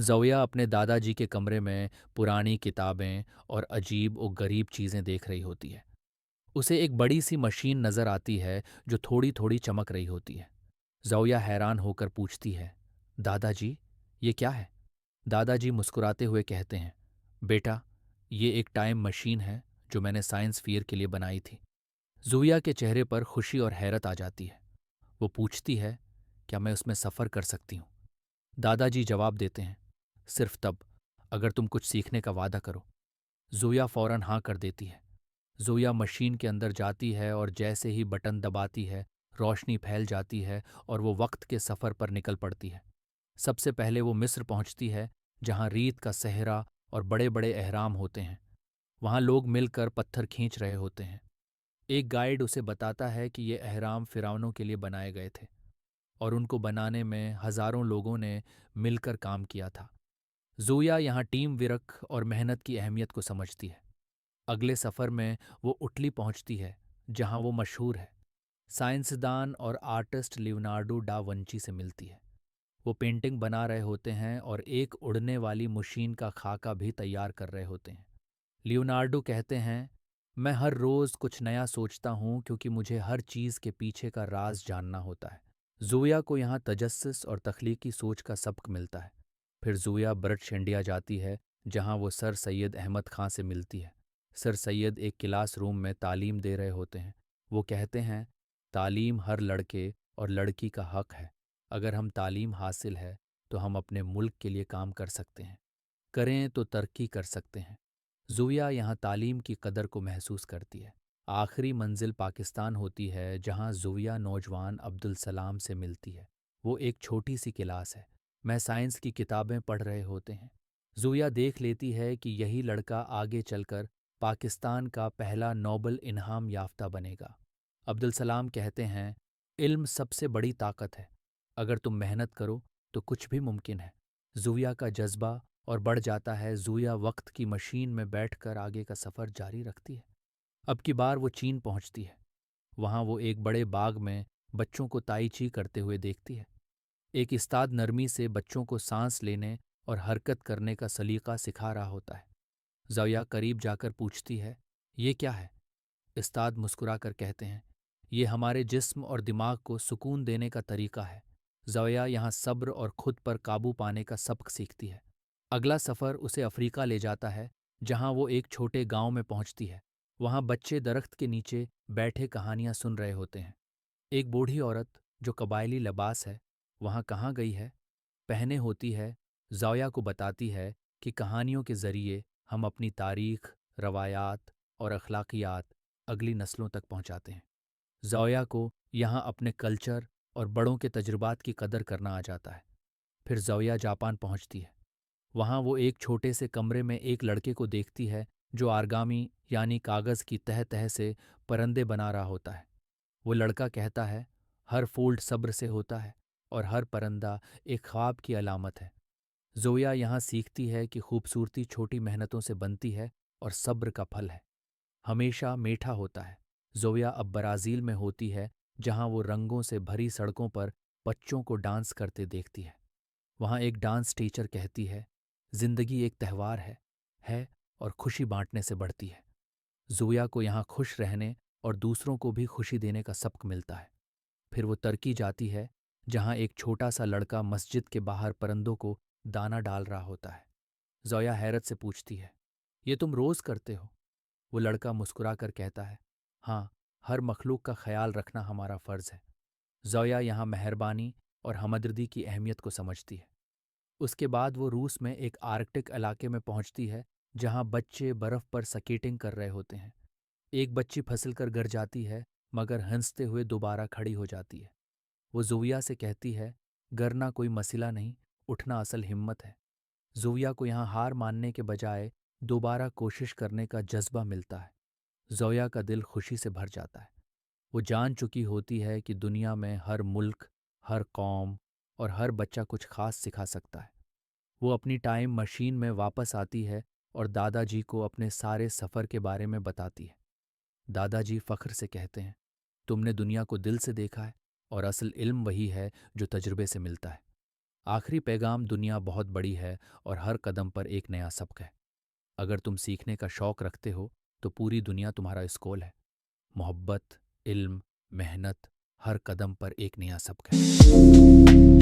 ज़ोया अपने दादाजी के कमरे में पुरानी किताबें और अजीब और गरीब चीज़ें देख रही होती है। उसे एक बड़ी सी मशीन नज़र आती है जो थोड़ी थोड़ी चमक रही होती है। ज़ोया हैरान होकर पूछती है, दादाजी, ये क्या है? दादाजी मुस्कुराते हुए कहते हैं, बेटा, ये एक टाइम मशीन है जो मैंने साइंस फेयर के लिए बनाई थी। ज़ोया के चेहरे पर खुशी और हैरत आ जाती है। वो पूछती है, क्या मैं उसमें सफ़र कर सकती हूँ? दादाजी जवाब देते हैं, सिर्फ तब अगर तुम कुछ सीखने का वादा करो। ज़ोया फौरन हाँ कर देती है। ज़ोया मशीन के अंदर जाती है और जैसे ही बटन दबाती है, रोशनी फैल जाती है और वो वक्त के सफ़र पर निकल पड़ती है। सबसे पहले वो मिस्र पहुंचती है, जहां रेत का सहरा और बड़े बड़े एहराम होते हैं। वहां लोग मिलकर पत्थर खींच रहे होते हैं। एक गाइड उसे बताता है कि ये एहराम फिरौनों के लिए बनाए गए थे और उनको बनाने में हजारों लोगों ने मिलकर काम किया था। ज़ोया यहाँ टीम विरक और मेहनत की अहमियत को समझती है। अगले सफ़र में वो उटली पहुंचती है, जहां वो मशहूर है साइंसदान और आर्टिस्ट लियोनार्डो डा विंची से मिलती है। वो पेंटिंग बना रहे होते हैं और एक उड़ने वाली मशीन का खाका भी तैयार कर रहे होते हैं। लियोनार्डो कहते हैं, मैं हर रोज़ कुछ नया सोचता हूँ क्योंकि मुझे हर चीज़ के पीछे का राज जानना होता है। ज़ोया को यहाँ तजस्सुस और तख्लीकी सोच का सबक मिलता है। फिर ज़ोया ब्रिटिश इंडिया जाती है, जहाँ वो सर सैयद अहमद खां से मिलती है। सर सैयद एक क्लास रूम में तालीम दे रहे होते हैं। वो कहते हैं, तालीम हर लड़के और लड़की का हक है। अगर हम तालीम हासिल है तो हम अपने मुल्क के लिए काम कर सकते हैं, करें तो तरक्की कर सकते हैं। ज़ोया यहाँ तालीम की कदर को महसूस करती है। आखिरी मंजिल पाकिस्तान होती है, जहाँ ज़ोया नौजवान अब्दुल सलाम से मिलती है। वो एक छोटी सी क्लास है। मैं साइंस की किताबें पढ़ रहे होते हैं। ज़ोया देख लेती है कि यही लड़का आगे चलकर पाकिस्तान का पहला नोबल इनाम याफ्ता बनेगा। अब्दुल सलाम कहते हैं, इल्म सबसे बड़ी ताकत है। अगर तुम मेहनत करो तो कुछ भी मुमकिन है। ज़ोया का जज्बा और बढ़ जाता है। ज़ोया वक्त की मशीन में बैठकर आगे का सफ़र जारी रखती है। अब की बार वो चीन पहुंचती है। वहां वो एक बड़े बाग में बच्चों को ताई ची करते हुए देखती है। एक उस्ताद नरमी से बच्चों को सांस लेने और हरकत करने का सलीका सिखा रहा होता है। ज़ोया करीब जाकर पूछती है, ये क्या है? उस्ताद मुस्कुराकर कहते हैं, ये हमारे जिस्म और दिमाग को सुकून देने का तरीका है। ज़ोया यहाँ सब्र और खुद पर काबू पाने का सबक सीखती है। अगला सफ़र उसे अफ्रीका ले जाता है, जहाँ वो एक छोटे गांव में पहुंचती है। वहाँ बच्चे दरख्त के नीचे बैठे कहानियां सुन रहे होते हैं। एक बूढ़ी औरत जो कबायली लिबास है, वहाँ कहाँ गई है पहने होती है, ज़ोया को बताती है कि कहानियों के ज़रिए हम अपनी तारीख, रवायात और अखलाकियात अगली नस्लों तक पहुँचाते हैं। ज़ोया को यहाँ अपने कल्चर और बड़ों के तजुर्बात की कदर करना आ जाता है। फिर ज़ोया जापान पहुँचती है। वहाँ वो एक छोटे से कमरे में एक लड़के को देखती है जो आरगामी यानी कागज़ की तह तह से परंदे बना रहा होता है। वो लड़का कहता है, हर फोल्ड सब्र से होता है और हर परंदा एक ख्वाब की अलामत है। ज़ोया यहाँ सीखती है कि खूबसूरती छोटी मेहनतों से बनती है और सब्र का फल है हमेशा मीठा होता है। ज़ोया अब ब्राज़ील में होती है, जहाँ वो रंगों से भरी सड़कों पर बच्चों को डांस करते देखती है। वहाँ एक डांस टीचर कहती है, जिंदगी एक त्यौहार है और खुशी बांटने से बढ़ती है। ज़ोया को यहाँ खुश रहने और दूसरों को भी खुशी देने का सबक मिलता है। फिर वो टर्की जाती है, जहाँ एक छोटा सा लड़का मस्जिद के बाहर परंदों को दाना डाल रहा होता है। ज़ोया हैरत से पूछती है, ये तुम रोज़ करते हो? वो लड़का मुस्कुराकर कहता है, हाँ, हर मखलूक का ख्याल रखना हमारा फ़र्ज़ है। ज़ोया यहाँ मेहरबानी और हमदर्दी की अहमियत को समझती है। उसके बाद वो रूस में एक आर्कटिक इलाके में पहुंचती है, जहां बच्चे बर्फ पर स्केटिंग कर रहे होते हैं। एक बच्ची फिसल कर गिर जाती है, मगर हंसते हुए दोबारा खड़ी हो जाती है। वो ज़ोया से कहती है, गिरना कोई मसला नहीं, उठना असल हिम्मत है। ज़ोया को यहाँ हार मानने के बजाय दोबारा कोशिश करने का जज्बा मिलता है। ज़ोया का दिल खुशी से भर जाता है। वो जान चुकी होती है कि दुनिया में हर मुल्क, हर कौम और हर बच्चा कुछ खास सिखा सकता है। वो अपनी टाइम मशीन में वापस आती है और दादाजी को अपने सारे सफ़र के बारे में बताती है। दादाजी फ़ख्र से कहते हैं, तुमने दुनिया को दिल से देखा है और असल इल्म वही है जो तजुर्बे से मिलता है। آخری پیغام: دنیا بہت بڑی ہے اور ہر قدم پر ایک نیا سبق ہے۔ اگر تم سیکھنے کا شوق رکھتے ہو تو پوری دنیا تمہارا اسکول ہے۔ محبت، علم، محنت، ہر قدم پر ایک نیا سبق ہے۔